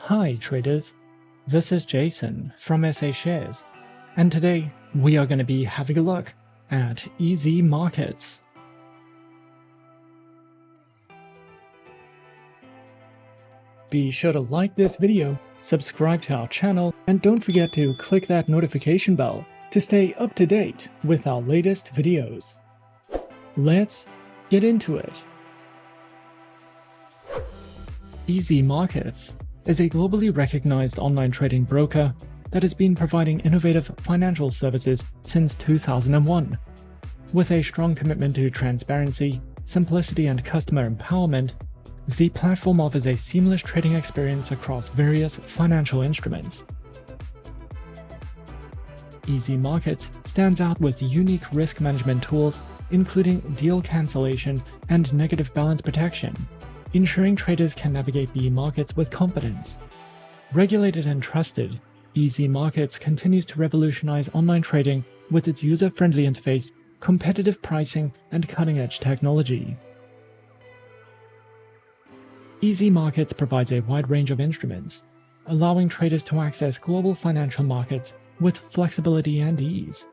Hi traders, this is Jason from SA Shares, and today we are going to be having a look at easy markets. Be sure to like this video, subscribe to our channel, and don't forget to click that notification bell to stay up to date with our latest videos. Let's get into it. Easy Markets is a globally recognized online trading broker that has been providing innovative financial services since 2001. With a strong commitment to transparency, simplicity, and customer empowerment, the platform offers a seamless trading experience across various financial instruments. Easy Markets stands out with unique risk management tools, including deal cancellation and negative balance protection, ensuring traders can navigate the markets with confidence. Regulated and trusted, Easy Markets continues to revolutionize online trading with its user-friendly interface, competitive pricing, and cutting-edge technology. Easy Markets provides a wide range of instruments, allowing traders to access global financial markets with flexibility and ease.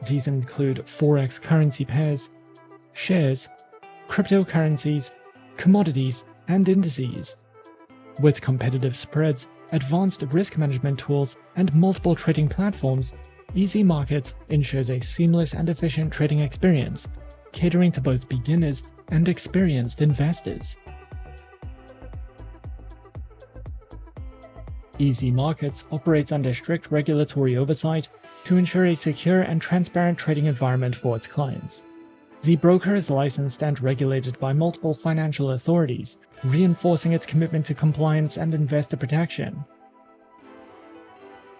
These include Forex currency pairs, shares, cryptocurrencies, commodities, and indices. With competitive spreads, advanced risk management tools, and multiple trading platforms, Easy Markets ensures a seamless and efficient trading experience, catering to both beginners and experienced investors. Easy Markets operates under strict regulatory oversight to ensure a secure and transparent trading environment for its clients. The broker is licensed and regulated by multiple financial authorities, reinforcing its commitment to compliance and investor protection.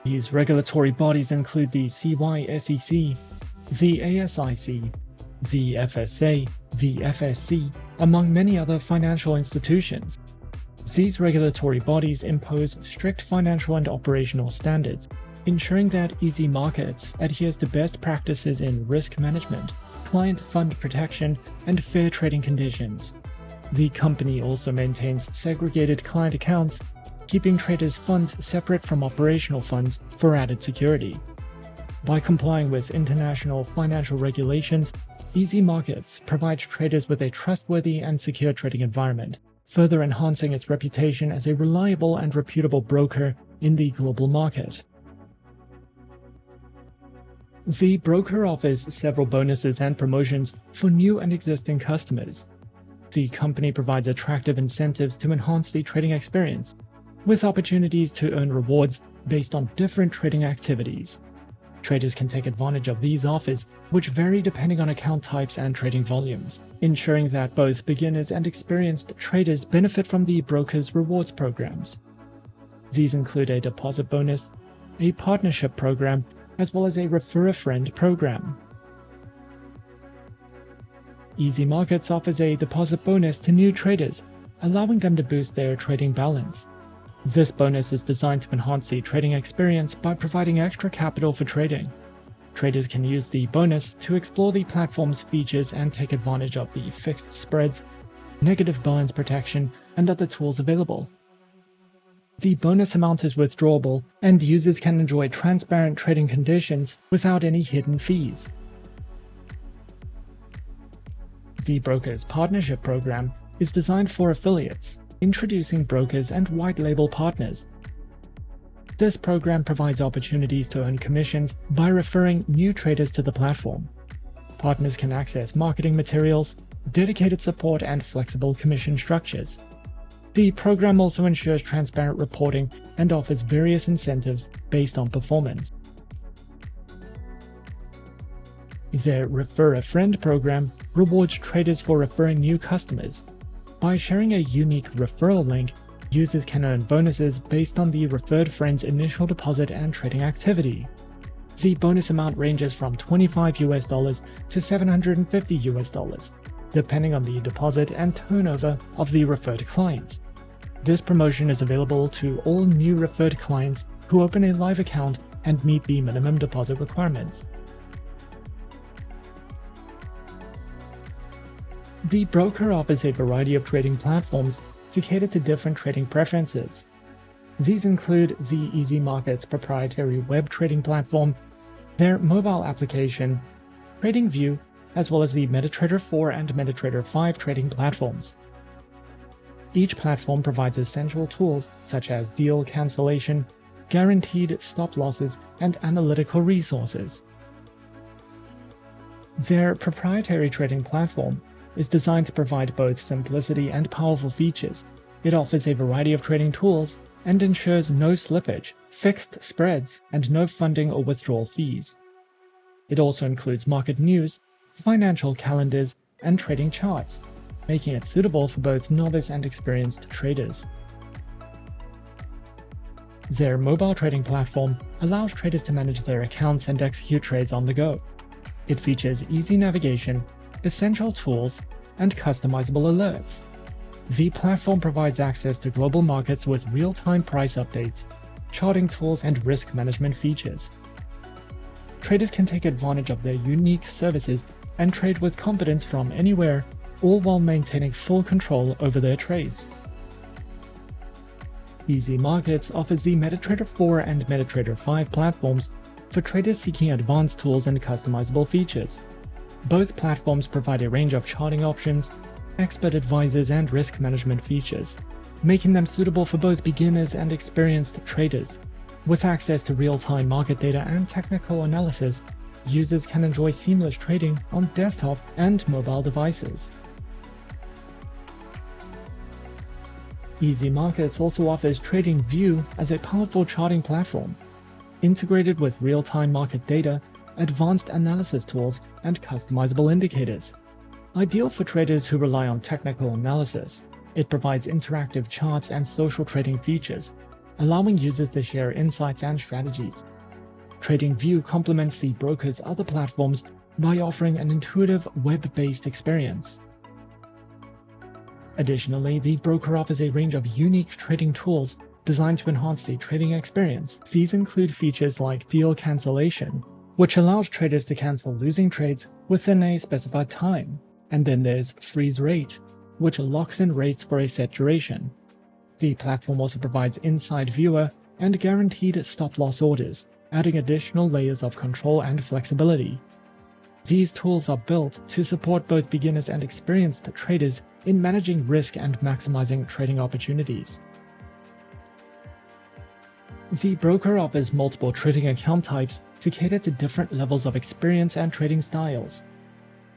These regulatory bodies include the CYSEC, the ASIC, the FSA, the FSC, among many other financial institutions. These regulatory bodies impose strict financial and operational standards, ensuring that Easy Markets adheres to best practices in risk management, client fund protection, and fair trading conditions. The company also maintains segregated client accounts, keeping traders' funds separate from operational funds for added security. By complying with international financial regulations, Easy Markets provides traders with a trustworthy and secure trading environment, further enhancing its reputation as a reliable and reputable broker in the global market. The broker offers several bonuses and promotions for new and existing customers. The company provides attractive incentives to enhance the trading experience, with opportunities to earn rewards based on different trading activities. Traders can take advantage of these offers, which vary depending on account types and trading volumes, ensuring that both beginners and experienced traders benefit from the broker's rewards programs. These include a deposit bonus, a partnership program, as well as a refer-a-friend program. Easy Markets offers a deposit bonus to new traders, allowing them to boost their trading balance. This bonus is designed to enhance the trading experience by providing extra capital for trading. Traders can use the bonus to explore the platform's features and take advantage of the fixed spreads, negative balance protection, and other tools available. The bonus amount is withdrawable, and users can enjoy transparent trading conditions without any hidden fees. The broker's partnership program is designed for affiliates, introducing brokers and white label partners. This program provides opportunities to earn commissions by referring new traders to the platform. Partners can access marketing materials, dedicated support, and flexible commission structures. The program also ensures transparent reporting and offers various incentives based on performance. Their Refer-a-Friend program rewards traders for referring new customers. By sharing a unique referral link, users can earn bonuses based on the referred friend's initial deposit and trading activity. The bonus amount ranges from $25 to $750, depending on the deposit and turnover of the referred client. This promotion is available to all new referred clients who open a live account and meet the minimum deposit requirements. The broker offers a variety of trading platforms to cater to different trading preferences. These include the Easy Markets proprietary web trading platform, their mobile application, TradingView, as well as the MetaTrader 4 and MetaTrader 5 trading platforms. Each platform provides essential tools such as deal cancellation, guaranteed stop losses, and analytical resources. Their proprietary trading platform is designed to provide both simplicity and powerful features. It offers a variety of trading tools and ensures no slippage, fixed spreads, and no funding or withdrawal fees. It also includes market news, financial calendars, and trading charts, making it suitable for both novice and experienced traders. Their mobile trading platform allows traders to manage their accounts and execute trades on the go. It features easy navigation, essential tools, and customizable alerts. The platform provides access to global markets with real-time price updates, charting tools, and risk management features. Traders can take advantage of their unique services and trade with confidence from anywhere, all while maintaining full control over their trades. Easy Markets offers the MetaTrader 4 and MetaTrader 5 platforms for traders seeking advanced tools and customizable features. Both platforms provide a range of charting options, expert advisors, and risk management features, making them suitable for both beginners and experienced traders. With access to real-time market data and technical analysis, users can enjoy seamless trading on desktop and mobile devices. Easy Markets also offers TradingView as a powerful charting platform, integrated with real-time market data, advanced analysis tools, and customizable indicators. Ideal for traders who rely on technical analysis, it provides interactive charts and social trading features, allowing users to share insights and strategies. TradingView complements the broker's other platforms by offering an intuitive web-based experience. Additionally, the broker offers a range of unique trading tools designed to enhance the trading experience. These include features like deal cancellation, which allows traders to cancel losing trades within a specified time. And then there's freeze rate, which locks in rates for a set duration. The platform also provides inside viewer and guaranteed stop-loss orders, adding additional layers of control and flexibility. These tools are built to support both beginners and experienced traders in managing risk and maximizing trading opportunities. The broker offers multiple trading account types to cater to different levels of experience and trading styles.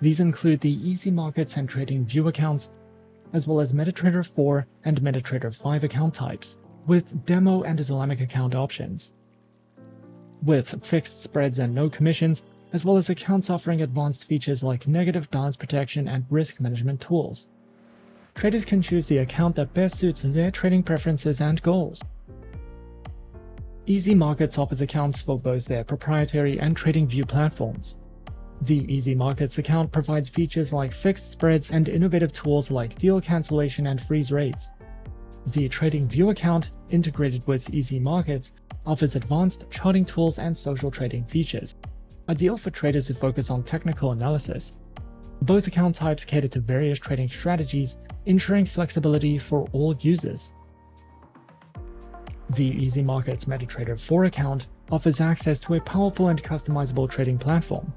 These include the Easy Markets and TradingView accounts, as well as MetaTrader 4 and MetaTrader 5 account types, with demo and Islamic account options. With fixed spreads and no commissions, as well as accounts offering advanced features like negative balance protection and risk management tools. Traders can choose the account that best suits their trading preferences and goals. Easy Markets offers accounts for both their proprietary and TradingView platforms. The Easy Markets account provides features like fixed spreads and innovative tools like deal cancellation and freeze rates. The TradingView account, integrated with Easy Markets, offers advanced charting tools and social trading features, ideal for traders who focus on technical analysis. Both account types cater to various trading strategies, ensuring flexibility for all users. The Easy Markets MetaTrader 4 account offers access to a powerful and customizable trading platform.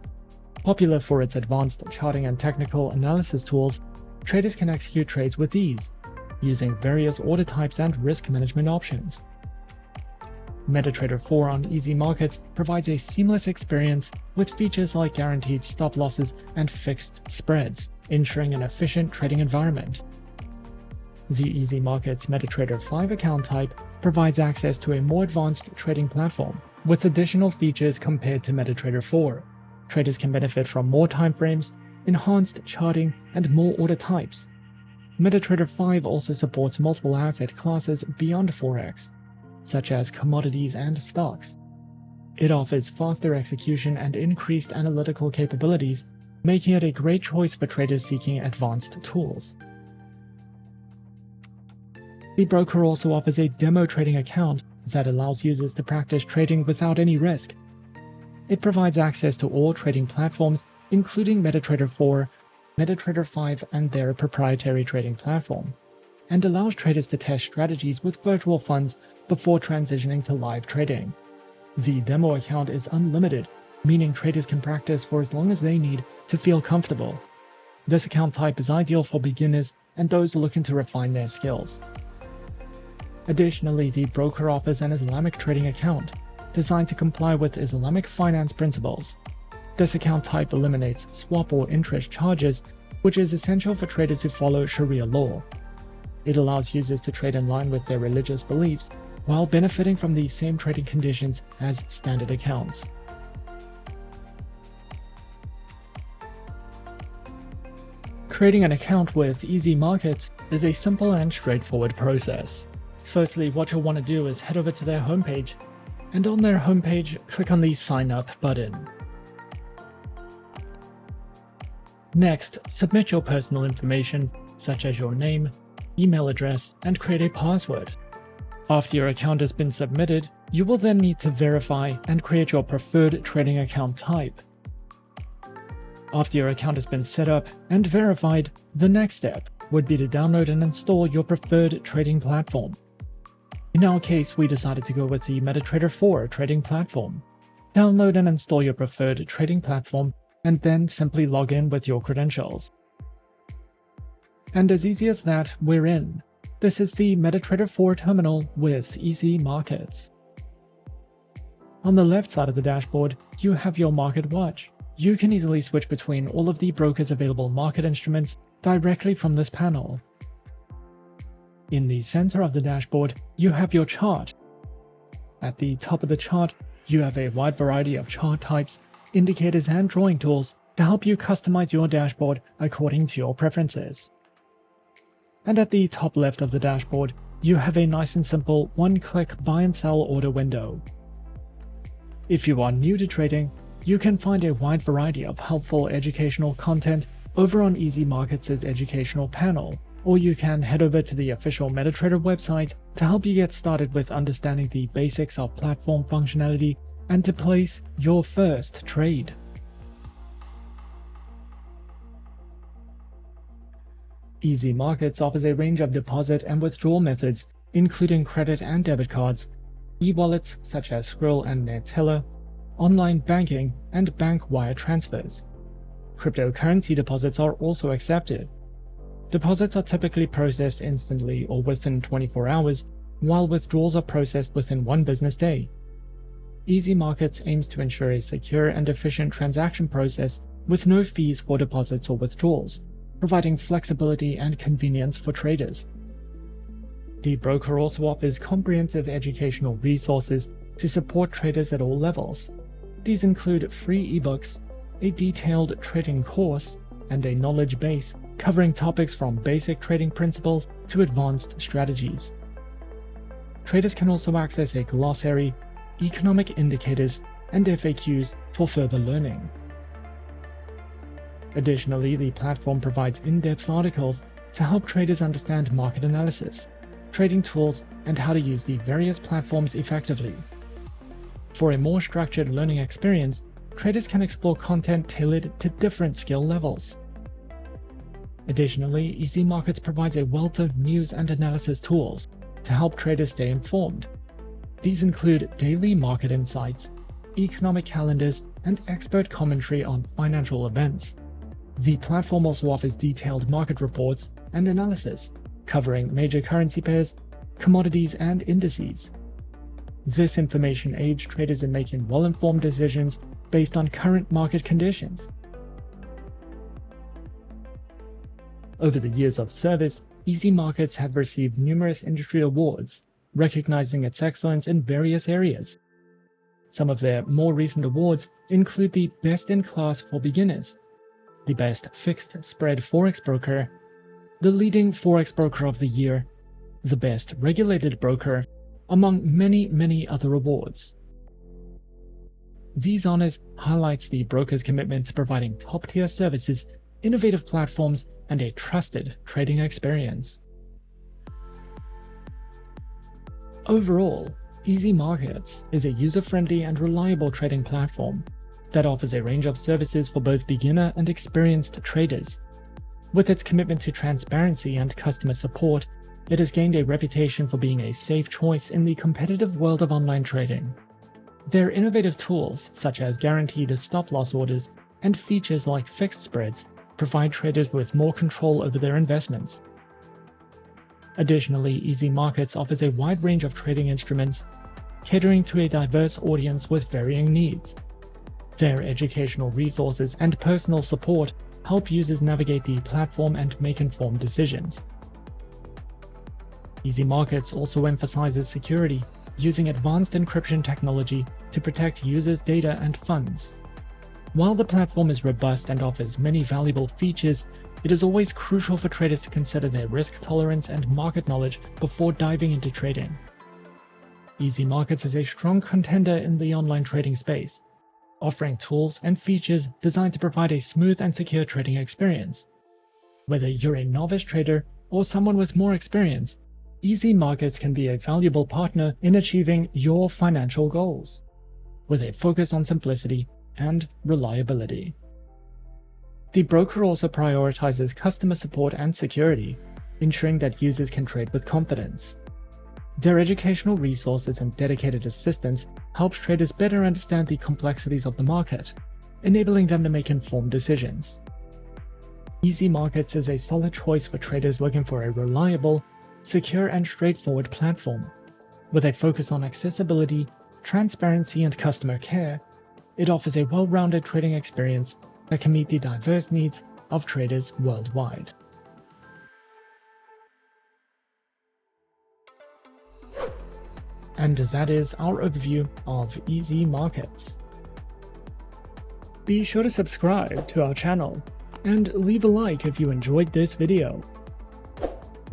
Popular for its advanced charting and technical analysis tools, traders can execute trades with ease, using various order types and risk management options. MetaTrader 4 on Easy Markets provides a seamless experience with features like guaranteed stop losses and fixed spreads, ensuring an efficient trading environment. The Easy Markets MetaTrader 5 account type provides access to a more advanced trading platform, with additional features compared to MetaTrader 4. Traders can benefit from more timeframes, enhanced charting, and more order types. MetaTrader 5 also supports multiple asset classes beyond Forex, such as commodities and stocks. It offers faster execution and increased analytical capabilities, making it a great choice for traders seeking advanced tools. The broker also offers a demo trading account that allows users to practice trading without any risk. It provides access to all trading platforms, including MetaTrader 4, MetaTrader 5, and their proprietary trading platform. and allows traders to test strategies with virtual funds before transitioning to live trading. The demo account is unlimited, meaning traders can practice for as long as they need to feel comfortable. This account type is ideal for beginners and those looking to refine their skills. Additionally, the broker offers an Islamic trading account designed to comply with Islamic finance principles. This account type eliminates swap or interest charges, which is essential for traders who follow Sharia law. It allows users to trade in line with their religious beliefs while benefiting from the same trading conditions as standard accounts. Creating an account with Easy Markets is a simple and straightforward process. Firstly, what you'll want to do is head over to their homepage, and on their homepage, click on the Sign Up button. Next, submit your personal information, such as your name, email address, and create a password. After your account has been submitted, you will then need to verify and create your preferred trading account type. After your account has been set up and verified, the next step would be to download and install your preferred trading platform. In our case, we decided to go with the MetaTrader 4 trading platform. Download and install your preferred trading platform, and then simply log in with your credentials. And as easy as that, we're in. This is the MetaTrader 4 terminal with Easy Markets. On the left side of the dashboard, you have your market watch. You can easily switch between all of the broker's available market instruments directly from this panel. In the center of the dashboard, you have your chart. At the top of the chart, you have a wide variety of chart types, indicators, and drawing tools to help you customize your dashboard according to your preferences. And at the top left of the dashboard, you have a nice and simple one-click buy and sell order window. If you are new to trading, you can find a wide variety of helpful educational content over on Easy Markets' educational panel, or you can head over to the official MetaTrader website to help you get started with understanding the basics of platform functionality and to place your first trade. Easy Markets offers a range of deposit and withdrawal methods, including credit and debit cards, e-wallets such as Skrill and Neteller, online banking, and bank wire transfers. Cryptocurrency deposits are also accepted. Deposits are typically processed instantly or within 24 hours, while withdrawals are processed within 1 business day. Easy Markets aims to ensure a secure and efficient transaction process with no fees for deposits or withdrawals, providing flexibility and convenience for traders. The broker also offers comprehensive educational resources to support traders at all levels. These include free ebooks, a detailed trading course, and a knowledge base covering topics from basic trading principles to advanced strategies. Traders can also access a glossary, economic indicators, and FAQs for further learning. Additionally, the platform provides in-depth articles to help traders understand market analysis, trading tools, and how to use the various platforms effectively. For a more structured learning experience, traders can explore content tailored to different skill levels. Additionally, Easy Markets provides a wealth of news and analysis tools to help traders stay informed. These include daily market insights, economic calendars, and expert commentary on financial events. The platform also offers detailed market reports and analysis, covering major currency pairs, commodities, and indices. This information aids traders in making well-informed decisions based on current market conditions. Over the years of service, Easy Markets have received numerous industry awards, recognizing its excellence in various areas. Some of their more recent awards include the Best in Class for Beginners, the Best Fixed Spread Forex Broker, the Leading Forex Broker of the Year, the Best Regulated Broker, among many other awards. These honors highlights the broker's commitment to providing top-tier services, innovative platforms, and a trusted trading experience. Overall, Easy Markets is a user-friendly and reliable trading platform that offers a range of services for both beginner and experienced traders. With its commitment to transparency and customer support, it has gained a reputation for being a safe choice in the competitive world of online trading. Their innovative tools, such as guaranteed stop-loss orders and features like fixed spreads, provide traders with more control over their investments. Additionally, Easy Markets offers a wide range of trading instruments, catering to a diverse audience with varying needs. Their educational resources and personal support help users navigate the platform and make informed decisions. Easy Markets also emphasizes security, using advanced encryption technology to protect users' data and funds. While the platform is robust and offers many valuable features, it is always crucial for traders to consider their risk tolerance and market knowledge before diving into trading. Easy Markets is a strong contender in the online trading space, offering tools and features designed to provide a smooth and secure trading experience. Whether you're a novice trader or someone with more experience, Easy Markets can be a valuable partner in achieving your financial goals, with a focus on simplicity and reliability. The broker also prioritizes customer support and security, ensuring that users can trade with confidence. Their educational resources and dedicated assistance helps traders better understand the complexities of the market, enabling them to make informed decisions. Easy Markets is a solid choice for traders looking for a reliable, secure and straightforward platform. With a focus on accessibility, transparency and customer care, it offers a well-rounded trading experience that can meet the diverse needs of traders worldwide. And that is our overview of Easy Markets. Be sure to subscribe to our channel and leave a like if you enjoyed this video.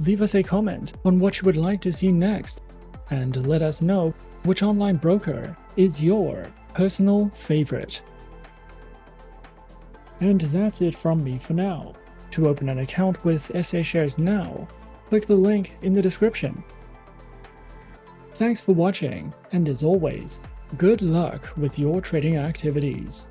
Leave us a comment on what you would like to see next, and let us know which online broker is your personal favorite. And that's it from me for now. To open an account with SA Shares now, click the link in the description. Thanks for watching, and as always, good luck with your trading activities.